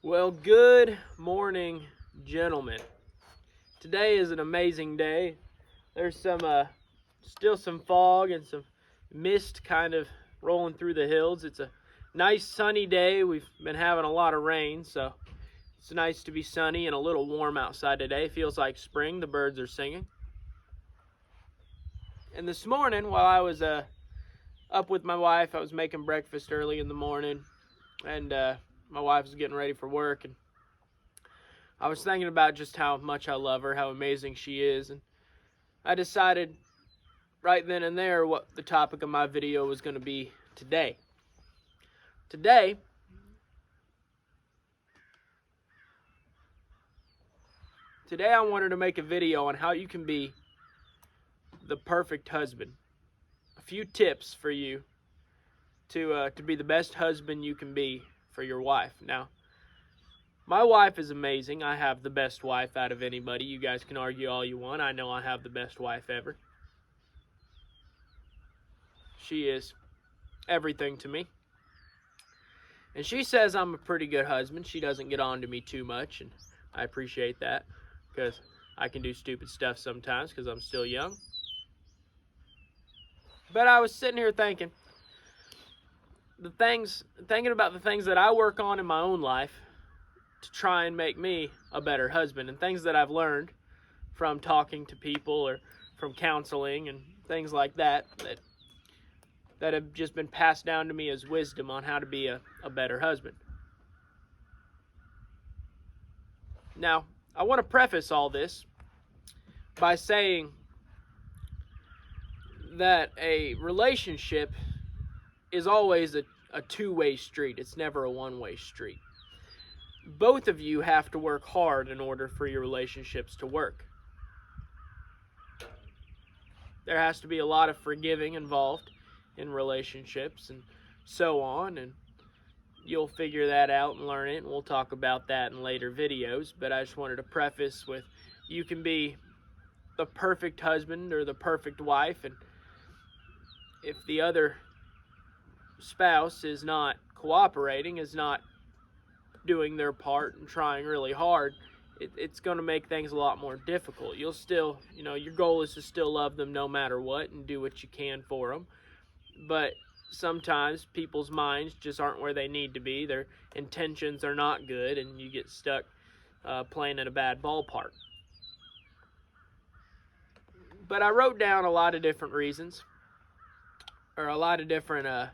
Well, good morning, gentlemen. Today is an amazing day. There's still some fog and some mist kind of rolling through the hills. It's a nice sunny day. We've been having a lot of rain, so it's nice to be sunny and a little warm outside today. Feels like spring. The birds are singing. And this morning, while I was up with my wife, I was making breakfast early in the morning, and my wife was getting ready for work, and I was thinking about just how much I love her, how amazing she is, and I decided right then and there what the topic of my video was going to be today. Today, I wanted to make a video on how you can be the perfect husband. A few tips for you to be the best husband you can be for your wife. Now, my wife is amazing. I have the best wife out of anybody. You guys can argue all you want. I know I have the best wife ever. She is everything to me. And she says I'm a pretty good husband. She doesn't get on to me too much, and I appreciate that because I can do stupid stuff sometimes because I'm still young. But I was sitting here thinking about the things that I work on in my own life to try and make me a better husband, and things that I've learned from talking to people or from counseling and things like that have just been passed down to me as wisdom on how to be a better husband. Now, I want to preface all this by saying that a relationship is always a two-way street. It's never a one-way street. Both of you have to work hard in order for your relationships to work. There has to be a lot of forgiving involved in relationships and so on, and you'll figure that out and learn it, and we'll talk about that in later videos. But I just wanted to preface with, you can be the perfect husband or the perfect wife, and if the other spouse is not cooperating, is not doing their part and trying really hard, it's going to make things a lot more difficult. You'll still, your goal is to still love them no matter what and do what you can for them. But sometimes people's minds just aren't where they need to be. Their intentions are not good, and you get stuck playing in a bad ballpark. But I wrote down a lot of different reasons, or a lot of different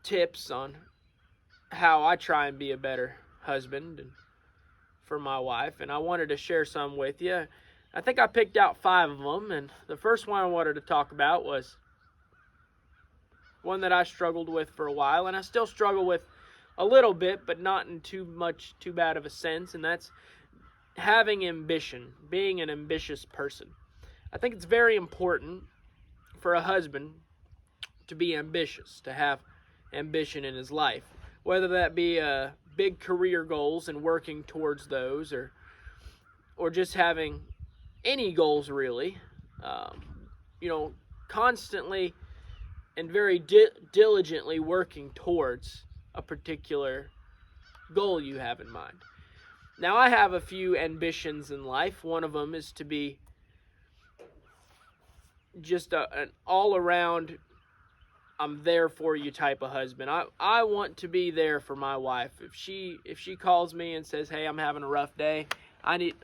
tips on how I try and be a better husband and for my wife, and I wanted to share some with you. I think I picked out 5 of them, and the first one I wanted to talk about was one that I struggled with for a while, and I still struggle with a little bit, but not in too bad of a sense, and that's having ambition, being an ambitious person. I think it's very important for a husband to be ambitious, to have ambition in his life, whether that be big career goals and working towards those, or just having any goals really, constantly and very diligently working towards a particular goal you have in mind. Now, I have a few ambitions in life. One of them is to be just an all-around, I'm there for you type of husband. I want to be there for my wife. If she calls me and says, "Hey, I'm having a rough day,"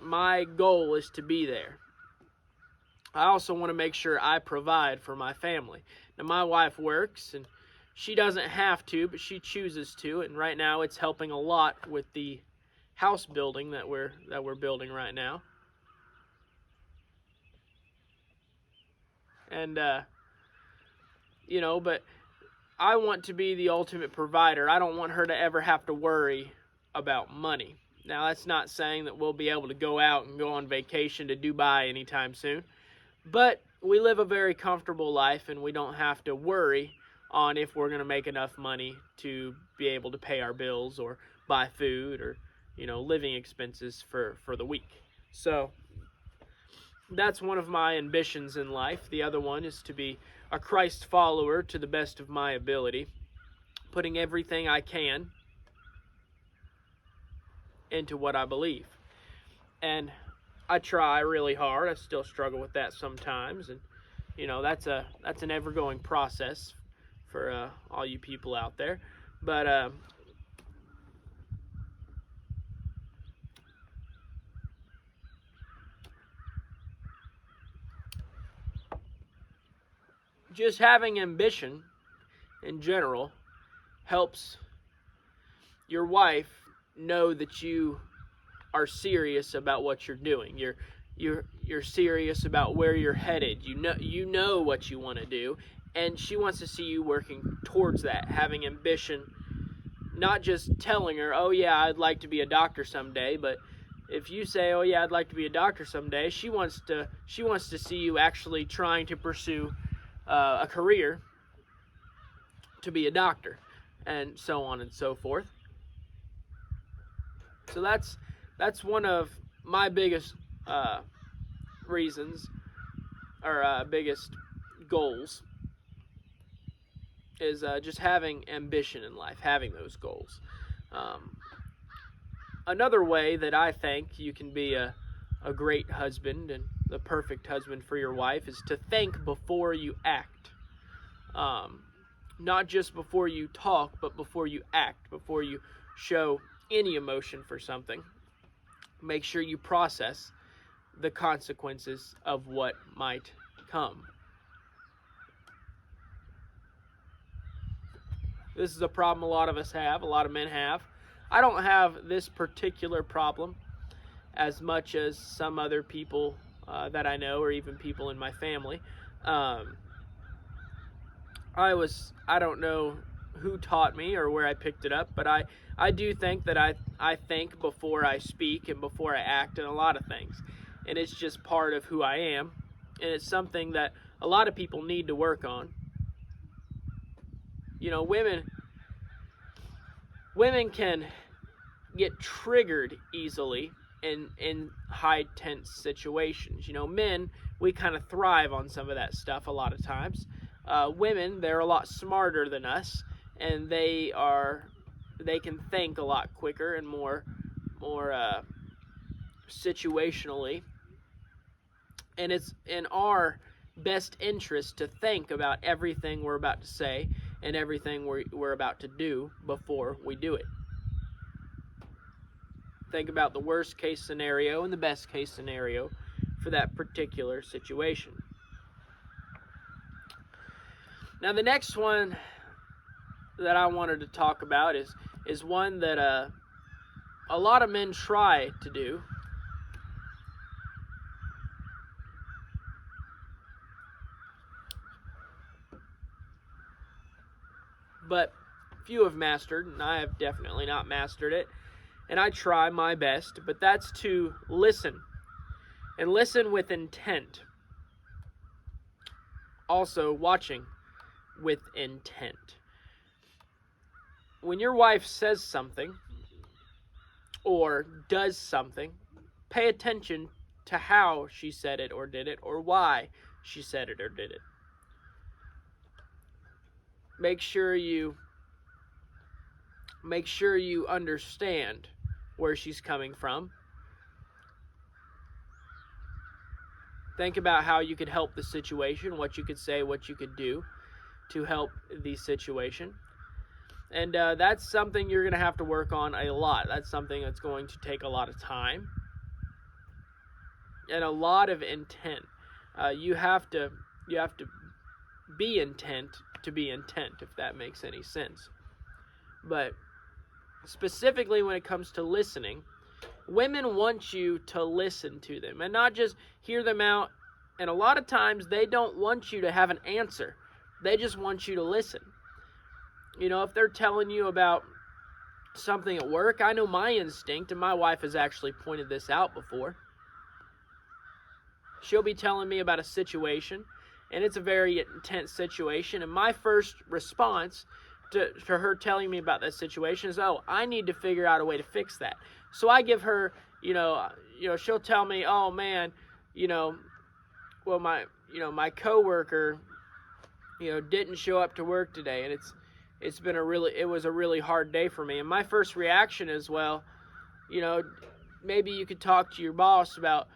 my goal is to be there. I also want to make sure I provide for my family. Now, my wife works, and she doesn't have to, but she chooses to, and right now it's helping a lot with the house building that we're building right now. And but I want to be the ultimate provider. I don't want her to ever have to worry about money. Now, that's not saying that we'll be able to go out and go on vacation to Dubai anytime soon, but we live a very comfortable life, and we don't have to worry on if we're going to make enough money to be able to pay our bills or buy food or, living expenses for the week. So that's one of my ambitions in life. The other one is to be a Christ follower to the best of my ability, putting everything I can into what I believe. And I try really hard. I still struggle with that sometimes, and that's an ever-going process for all you people out there. But just having ambition in general helps your wife know that you are serious about what you're doing. You're serious about where you're headed. You know what you want to do, and she wants to see you working towards that, having ambition, not just telling her, "Oh yeah, I'd like to be a doctor someday," but if you say, "Oh yeah, I'd like to be a doctor someday," she wants to see you actually trying to pursue a career to be a doctor, and so on and so forth. So that's one of my biggest reasons, or biggest goals, is just having ambition in life, having those goals. Another way that I think you can be a great husband and the perfect husband for your wife is to think before you act. Not just before you talk, but before you act, before you show any emotion for something. Make sure you process the consequences of what might come. This is a problem a lot of us have, a lot of men have. I don't have this particular problem as much as some other people that I know, or even people in my family. I don't know who taught me or where I picked it up, but I do think that I think before I speak and before I act in a lot of things. And it's just part of who I am. And it's something that a lot of people need to work on. Women can get triggered easily in high tense situations. Men, we kind of thrive on some of that stuff a lot of times. Women, they're a lot smarter than us, and they can think a lot quicker and more situationally. And it's in our best interest to think about everything we're about to say and everything we're about to do before we do it. Think about the worst case scenario and the best case scenario for that particular situation. Now, the next one that I wanted to talk about is one that a lot of men try to do. But few have mastered, and I have definitely not mastered it. And I try my best, but that's to listen. And listen with intent. Also, watching with intent. When your wife says something or does something, pay attention to how she said it or did it, or why she said it or did it. Make sure you understand where she's coming from. Think about how you could help the situation, what you could say, what you could do to help the situation. And that's something you're going to have to work on a lot. That's something that's going to take a lot of time and a lot of intent. You have to be intent to be intent, if that makes any sense. But specifically when it comes to listening, women want you to listen to them and not just hear them out. And a lot of times they don't want you to have an answer. They just want you to listen. If they're telling you about something at work, I know my instinct, and my wife has actually pointed this out before. She'll be telling me about a situation, and it's a very intense situation, and my first response to her telling me about that situation is, "Oh, I need to figure out a way to fix that." So I give her, she'll tell me, "Oh man, well my coworker, didn't show up to work today, and it was a really hard day for me." And my first reaction is, well, You know, maybe you could talk to your boss about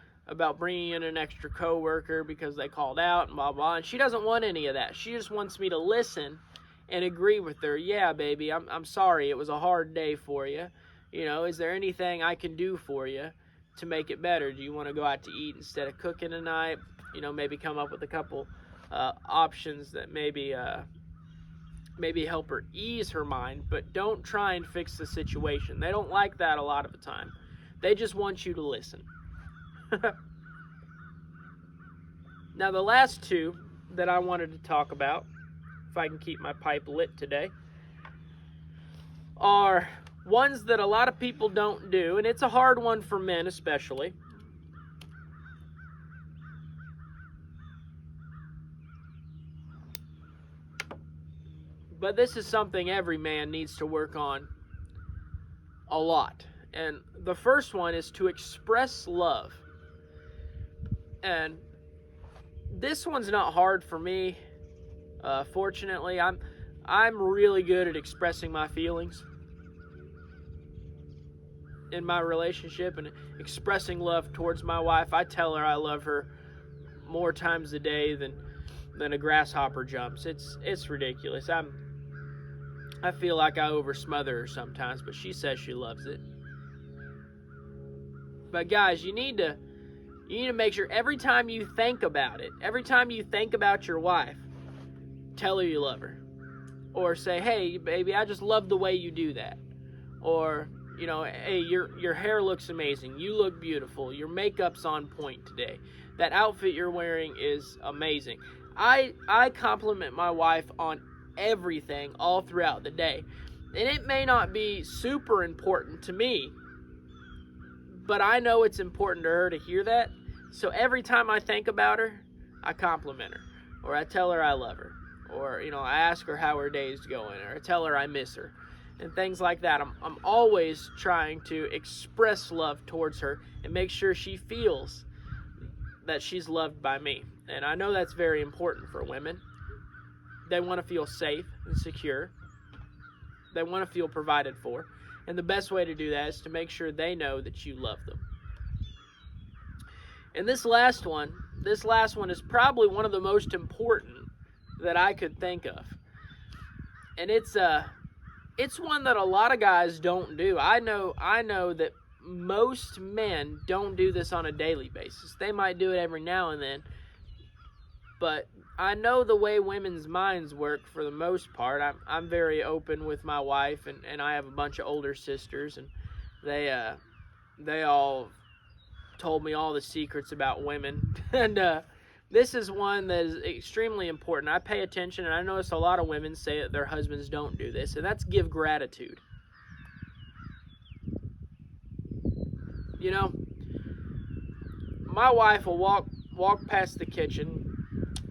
bringing in an extra coworker because they called out and blah blah. And she doesn't want any of that. She just wants me to listen and agree with her. Yeah, baby, I'm sorry. It was a hard day for you. You know, is there anything I can do for you to make it better? Do you want to go out to eat instead of cooking tonight? You know, maybe come up with a couple options that maybe help her ease her mind, but don't try and fix the situation. They don't like that a lot of the time. They just want you to listen. Now, the last two that I wanted to talk about, if I can keep my pipe lit today, are ones that a lot of people don't do, and it's a hard one for men especially. But this is something every man needs to work on a lot. And the first one is to express love. And this one's not hard for me. Fortunately, I'm really good at expressing my feelings in my relationship and expressing love towards my wife. I tell her I love her more times a day than a grasshopper jumps. It's ridiculous. I feel like I over smother her sometimes, but she says she loves it. But guys, you need to make sure every time you think about it, every time you think about your wife, tell her you love her. Or say, hey, baby, I just love the way you do that. Or, you know, hey, your hair looks amazing. You look beautiful. Your makeup's on point today. That outfit you're wearing is amazing. I compliment my wife on everything all throughout the day. And it may not be super important to me, but I know it's important to her to hear that. So every time I think about her, I compliment her. Or I tell her I love her. Or, you know, I ask her how her day's going. Or I tell her I miss her. And things like that. I'm always trying to express love towards her and make sure she feels that she's loved by me. And I know that's very important for women. They want to feel safe and secure. They want to feel provided for. And the best way to do that is to make sure they know that you love them. And this last one is probably one of the most important that I could think of. And it's one that a lot of guys don't do. I know that most men don't do this on a daily basis. They might do it every now and then. But I know the way women's minds work for the most part. I'm very open with my wife, and I have a bunch of older sisters, and they all told me all the secrets about women. And this is one that is extremely important. I pay attention, and I notice a lot of women say that their husbands don't do this, and that's give gratitude. You know, my wife will walk past the kitchen.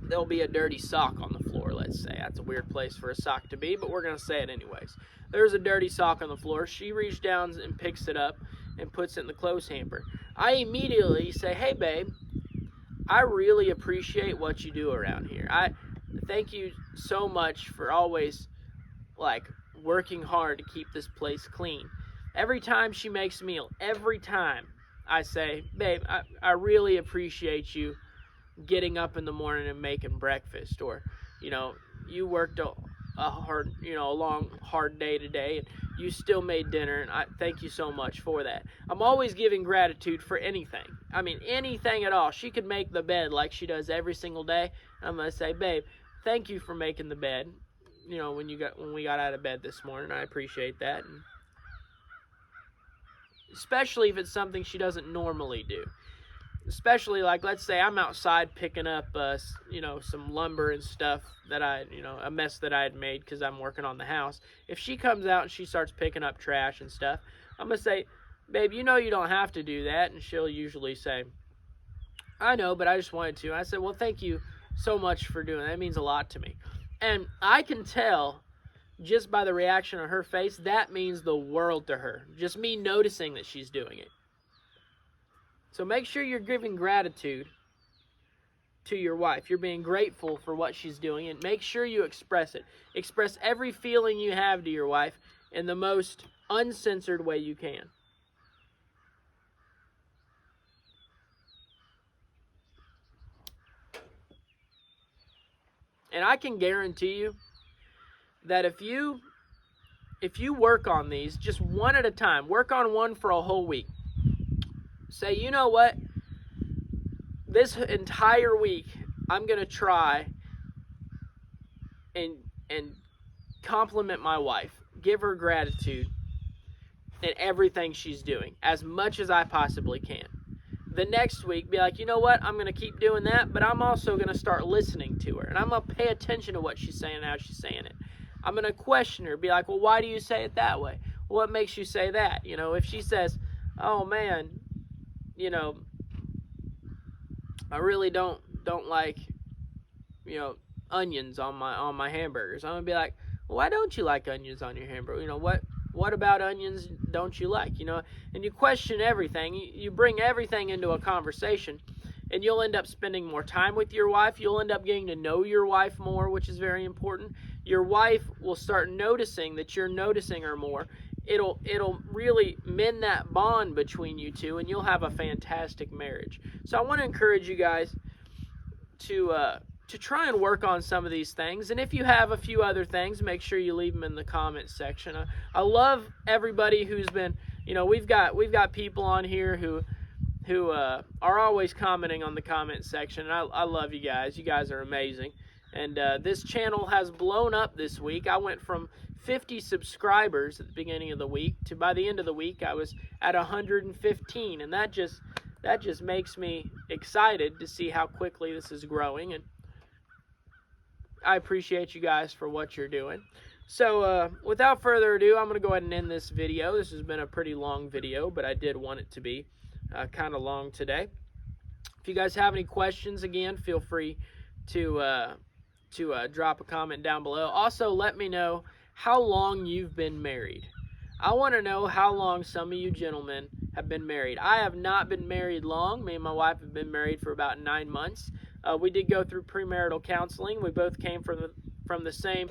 There'll be a dirty sock on the floor, let's say. That's a weird place for a sock to be, but we're going to say it anyways. There's a dirty sock on the floor. She reaches down and picks it up and puts it in the clothes hamper. I immediately say, hey, babe, I really appreciate what you do around here. I thank you so much for always, working hard to keep this place clean. Every time she makes a meal, every time I say, babe, I really appreciate you getting up in the morning and making breakfast. Or, you know, you worked a long, hard day today, and you still made dinner, and I thank you so much for that. I'm always giving gratitude for anything. I mean, anything at all. She could make the bed like she does every single day. I'm going to say, babe, thank you for making the bed. You know, when we got out of bed this morning, I appreciate that. And especially if it's something she doesn't normally do. Especially, let's say I'm outside picking up, some lumber and stuff that a mess that I had made because I'm working on the house. If she comes out and she starts picking up trash and stuff, I'm going to say, babe, you know you don't have to do that. And she'll usually say, I know, but I just wanted to. And I said, well, thank you so much for doing that. It means a lot to me. And I can tell just by the reaction on her face, that means the world to her. Just me noticing that she's doing it. So make sure you're giving gratitude to your wife. You're being grateful for what she's doing, and make sure you express it. Express every feeling you have to your wife in the most uncensored way you can. And I can guarantee you that if you work on these just one at a time, work on one for a whole week. Say, you know what? This entire week, I'm going to try and compliment my wife, give her gratitude in everything she's doing, as much as I possibly can. The next week, be like, you know what? I'm going to keep doing that, but I'm also going to start listening to her, and I'm going to pay attention to what she's saying and how she's saying it. I'm going to question her, be like, well, why do you say it that way? What makes you say that? You know, if she says, oh man, you know, I really don't like, you know, onions on my hamburgers. I'm going to be like, well, why don't you like onions on your hamburger? You know, what about onions don't you like? You know, and you question everything. You bring everything into a conversation, and you'll end up spending more time with your wife. You'll end up getting to know your wife more, which is very important. Your wife will start noticing that you're noticing her more. It'll really mend that bond between you two, and you'll have a fantastic marriage. So I want to encourage you guys to try and work on some of these things. And if you have a few other things, make sure you leave them in the comments section. I love everybody who's been, you know, we've got people on here who are always commenting on the comment section. And I love you guys. You guys are amazing. And this channel has blown up this week. I went from 50 subscribers at the beginning of the week to, by the end of the week, I was at 115. And that just makes me excited to see how quickly this is growing. And I appreciate you guys for what you're doing. So without further ado, I'm going to go ahead and end this video. This has been a pretty long video, but I did want it to be kind of long today. If you guys have any questions, again, feel free to drop a comment down below. Also, let me know how long you've been married. I want to know how long some of you gentlemen have been married. I have not been married long. Me and my wife have been married for about 9 months. We did go through premarital counseling. We both came from the same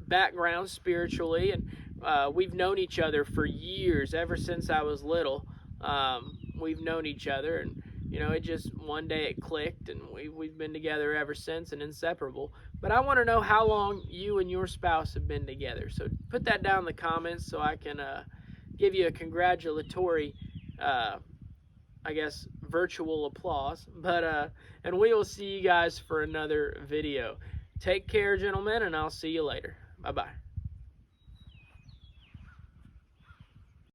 background spiritually, and we've known each other for years. Ever since I was little, we've known each other, and you know, it just one day it clicked, and we've been together ever since and inseparable. But I want to know how long you and your spouse have been together. So put that down in the comments so I can give you a congratulatory, I guess, virtual applause. But and we will see you guys for another video. Take care, gentlemen, and I'll see you later. Bye-bye.